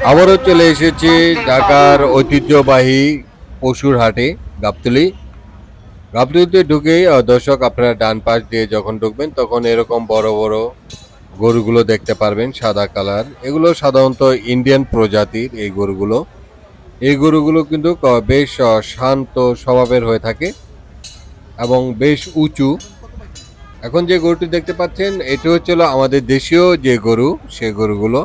আবারও চলে এসেছি ঢাকার ঐতিহ্যবাহী পশুর হাটে গাবতলী। গাবতলীতে ঢুকেই দর্শক আপনারা ডান পাশ দিয়ে যখন ঢুকবেন তখন এরকম বড় বড় গরুগুলো দেখতে পারবেন সাদা কালার। এগুলো সাধারণত ইন্ডিয়ান প্রজাতির এই গরুগুলো কিন্তু বেশ শান্ত স্বভাবের হয়ে থাকে এবং বেশ উঁচু। এখন যে গরুটি দেখতে পাচ্ছেন এটি হচ্ছিল আমাদের দেশীয় যে গরু, সে গরুগুলো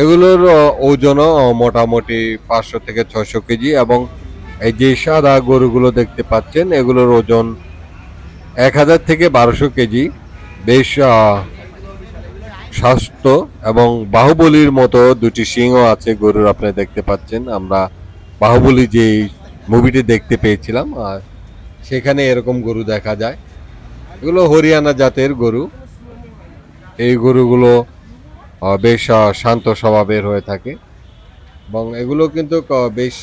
এগুলোর ওজনও মোটামুটি 500 থেকে 600 কেজি এবং এই যে সাদা গরুগুলো দেখতে পাচ্ছেন এগুলোর ওজন 1000 থেকে 1200 কেজি। বেশ স্বাস্থ্য এবং বাহুবলীর মতো দুটি সিংহ আছে গরুর, আপনি দেখতে পাচ্ছেন। আমরা বাহুবলী যে মুভিটি দেখতে পেয়েছিলাম আর সেখানে এরকম গরু দেখা যায়। এগুলো হরিয়ানা জাতের গরু। এই গরুগুলো বেশ শান্ত স্বভাবের হয়ে থাকে এবং এগুলো কিন্তু বেশ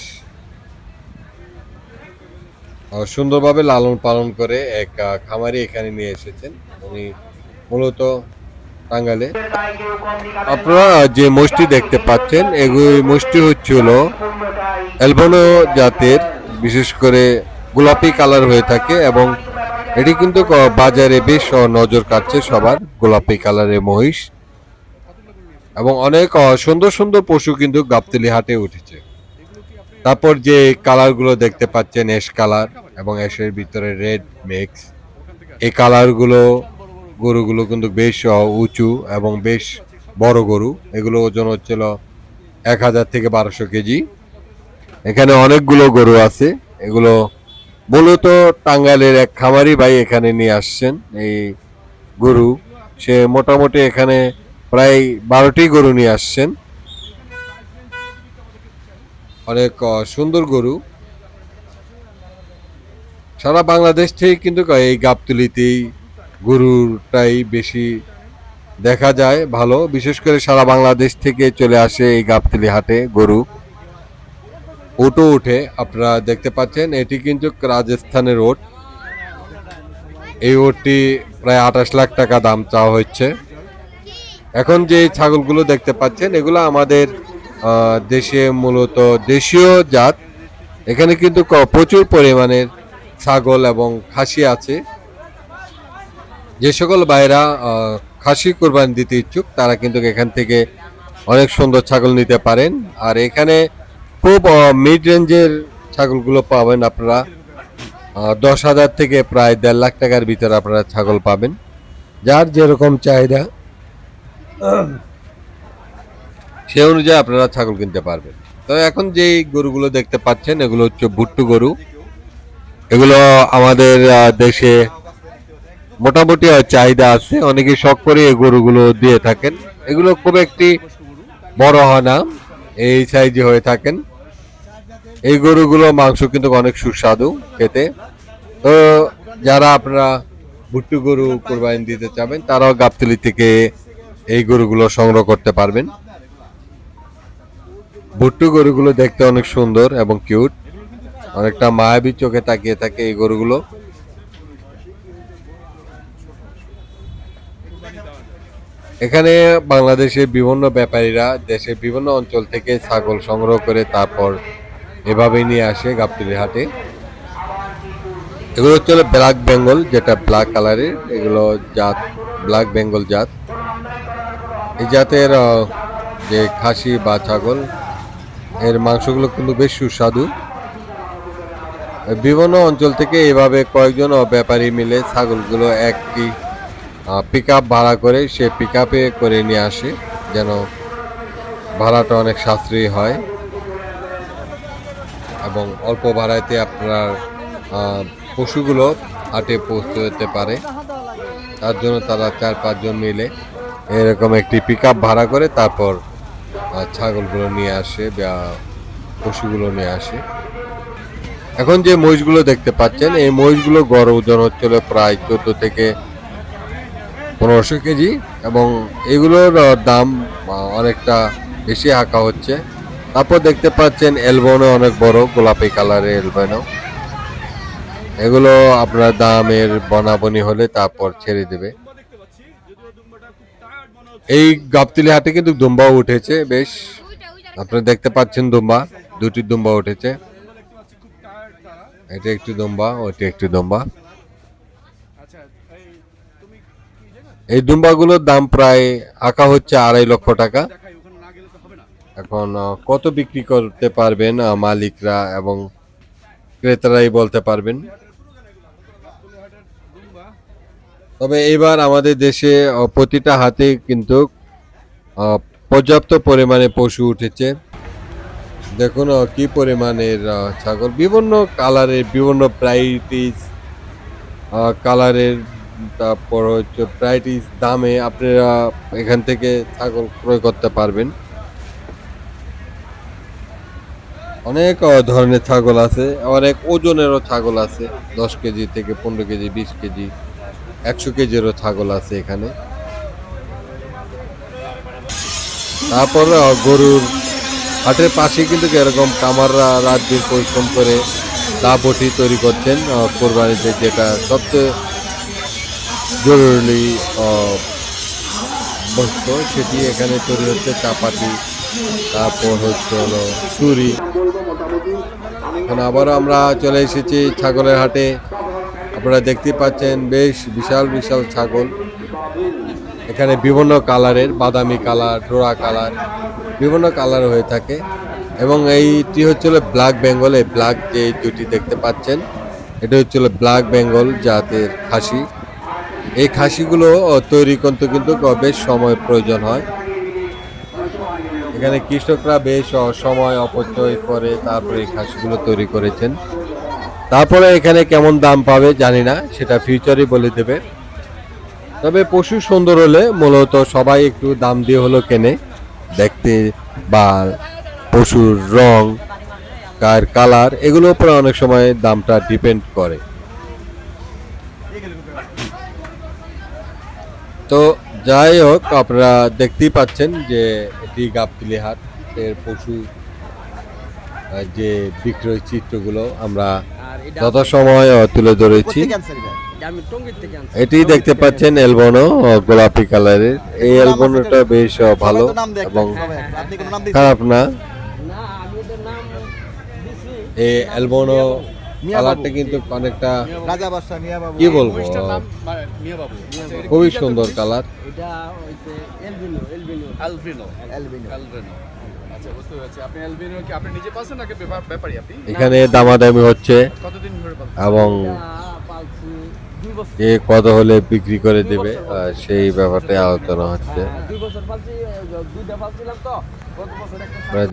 সুন্দরভাবে লালন পালন করে এক খামারি এখানে নিয়ে এসেছেন। উনি মূলত টাঙ্গাইলে। আপনারা যে মোষটি দেখতে পাচ্ছেন এই মোষটি হচ্ছিল অ্যালবানো জাতের, বিশেষ করে গোলাপি কালার হয়ে থাকে এবং এটি কিন্তু বাজারে বেশ নজর কাটছে সবার, গোলাপি কালারের মহিষ। এবং অনেক সুন্দর সুন্দর পশু কিন্তু গাবতলী হাটে উঠেছে। তারপর যে কালারগুলো দেখতে পাচ্ছেন অ্যাশ কালার এবং অ্যাশের ভিতরে রেড মিক্স, এই কালারগুলো গরুগুলো কিন্তু বেশ উঁচু এবং বেশ বড় গরু। এগুলো ওজন হচ্ছিল 1000 থেকে 1200 কেজি। এখানে অনেকগুলো গরু আছে। এগুলো মূলত টাঙ্গাইলের এক খামারি ভাই এখানে নিয়ে আসছেন এই গরু। সে মোটামুটি এখানে প্রায় 12টি গরু নিয়ে আসছেন। অনেক সুন্দর গরু। সারা বাংলাদেশ থেকে কিন্তু এই গাবতলীতেই গরুটাই বেশি দেখা যায় ভালো, বিশেষ করে সারা বাংলাদেশ থেকে চলে আসে এই গাবতলী হাটে গরু। ওটো উঠে আপনারা দেখতে পাচ্ছেন এটি কিন্তু রাজস্থানের ওট। এই ওটটি প্রায় 28 লাখ টাকা দাম চাওয়া হচ্ছে। এখন যে ছাগলগুলো দেখতে পাচ্ছেন এগুলো আমাদের দেশে মূলত দেশীয় জাত। এখানে কিন্তু প্রচুর পরিমাণের ছাগল এবং খাসি আছে। যে সকল ভাইরা খাসি কোরবানি দিতে ইচ্ছুক তারা কিন্তু এখান থেকে অনেক সুন্দর ছাগল নিতে পারেন। আর এখানে খুব মিড রেঞ্জের ছাগলগুলো পাবেন আপনারা 10,000 থেকে প্রায় 1.5 লাখ টাকার ভিতরে আপনারা ছাগল পাবেন, যার যেরকম চাহিদা সে অনুযায়ী আপনারা ছাগল কিনতে পারবেন। তো এখন যে গরুগুলো দেখতে পাচ্ছেন এগুলো হচ্ছে ভুট্টু গরু। এগুলো আমাদের দেশে মোটামুটি চাহিদা আছে, অনেকে শখ করে এই গরুগুলো দিয়ে থাকেন। এগুলো খুব একটি বড় হয় না, এই সাইজে হয়ে থাকেন। এই গরুগুলো মাংস কিন্তু অনেক সুস্বাদু খেতে। তো যারা আপনারা ভুট্টু গরু কোরবানি দিতে চাবেন তারাও গাবতলী থেকে এই গরুগুলো সংগ্রহ করতে পারবেন। ভুট্টু গরুগুলো দেখতে অনেক সুন্দর এবং কিউট, অনেকটা মায়াবী চোখে তাকিয়ে থাকে এই গরুগুলো। এখানে বাংলাদেশের বিভিন্ন ব্যাপারীরা দেশের বিভিন্ন অঞ্চল থেকে ছাগল সংগ্রহ করে তারপর এভাবে নিয়ে আসে গাবতলী হাটে। এগুলো হচ্ছে ব্ল্যাক বেঙ্গল, যেটা ব্ল্যাক কালারের, এগুলো জাত ব্ল্যাক বেঙ্গল জাত। এই জাতের যে খাসি বা ছাগল এর মাংসগুলো কিন্তু বেশ সুস্বাদু। বিভিন্ন অঞ্চল থেকে এভাবে কয়েকজন ব্যাপারী মিলে ছাগলগুলো একটি পিক আপ ভাড়া করে সে পিক আপে করে নিয়ে আসে, যেন ভাড়াটা অনেক সাশ্রয়ী হয় এবং অল্প ভাড়াতে আপনার পশুগুলো হাটে পৌঁছতে যেতে পারে। তার জন্য তারা 4-5 জন মিলে এরকম একটি পিক আপ ভাড়া করে তারপর ছাগলগুলো নিয়ে আসে বা পশুগুলো নিয়ে আসে। এখন যে মহিষগুলো দেখতে পাচ্ছেন এই মহিষগুলো গড় ওজন হচ্ছিল প্রায় 14 থেকে 1500 কেজি এবং এগুলোর দাম অনেকটা বেশি হাঁকা হচ্ছে। তারপর দেখতে পাচ্ছেন এলবানো, অনেক বড় গোলাপি কালারের এলবানো। এগুলো আপনার দামের বনাবনি হলে তারপর ছেড়ে দেবে। এই গাবতলী হাটে কিন্তু দুম্বাও উঠেছে বেশ। আপনারা দেখতে পাচ্ছেন দুম্বা, দুটি দুম্বা উঠেছে। এটা একটি দুম্বা, ওইটা একটি দুম্বা। এই দুম্বাগুলোর দাম প্রায় আঁকা হচ্ছে 2.5 লক্ষ টাকা। এখন কত বিক্রি করতে পারবেন মালিকরা এবং ক্রেতারাই বলতে পারবেন। তবে এবার আমাদের দেশে প্রতিটা হাতে কিন্তু পর্যাপ্ত পরিমাণে পশু উঠেছে। দেখুন কি পরিমাণের ছাগল, বিভিন্ন কালারের, বিভিন্ন ভ্যারাইটিস কালারের, তারপর হচ্ছে ভ্যারাইটিস দামে আপনারা এখান থেকে ছাগল ক্রয় করতে পারবেন। অনেক ধরনের ছাগল আছে, অনেক ওজনেরও ছাগল আছে, 10 কেজি থেকে 15 কেজি, 20 কেজি, 100 কেজিরও ছাগল আছে এখানে। তারপর গরুর হাটের পাশে কিন্তু এরকম কামাররা রাত দিন পরিশ্রম করে দাপটি তৈরি করছেন কোরবানিতে, যেটা সবচেয়ে জরুরি বস্তু, সেটি এখানে তৈরি হচ্ছে। চাপাতি, তারপর হচ্ছে হলো চুরি। এখন আবারও আমরা চলে এসেছি ছাগলের হাটে। আপনারা দেখতে পাচ্ছেন বেশ বিশাল বিশাল ছাগল। এখানে বিভিন্ন কালারের, বাদামি কালার, ডোরা কালার, বিভিন্ন কালার হয়ে থাকে। এবং এইটি হচ্ছিল ব্ল্যাক বেঙ্গল। এই ব্ল্যাক যে দুটি দেখতে পাচ্ছেন, এটা হচ্ছিল ব্ল্যাক বেঙ্গল জাতের খাসি। এই খাসিগুলো তৈরি করতে কিন্তু বেশ সময় প্রয়োজন হয়। এখানে কৃষকরা বেশ সময় অপচয় করে তারপরে এই খাসিগুলো তৈরি করেছেন। তারপরে এখানে কেমন দাম পাবে জানি না, সেটা ফিউচারই বলে দেবে। তবে পশু সুন্দর হলে মূলত সবাই একটু দাম দিয়ে হলো কেনে, দেখতে বা পশুর রং, গায়ের কালার, এগুলোর উপরে অনেক সময় দামটা ডিপেন্ড করে। তো যাই হোক, আপনারা দেখতেই পাচ্ছেন যে এটি গাবতলী হাট এর পশু যে বিক্রয় চিত্রগুলো আমরা যথাসময় তুলে ধরেছি। এটি দেখতে পাচ্ছেন এলবনো, গোলাপি কালারের। এই এলবনোটা বেশ ভালো এবং খারাপ না। এই এলবনো কালারটা কিন্তু অনেকটা কি বলবো, খুবই সুন্দর কালার। এখানে দামাদামি হচ্ছে এবং কে কত হলে বিক্রি করে দেবে সেই ব্যাপারটা আলোচনা হচ্ছে।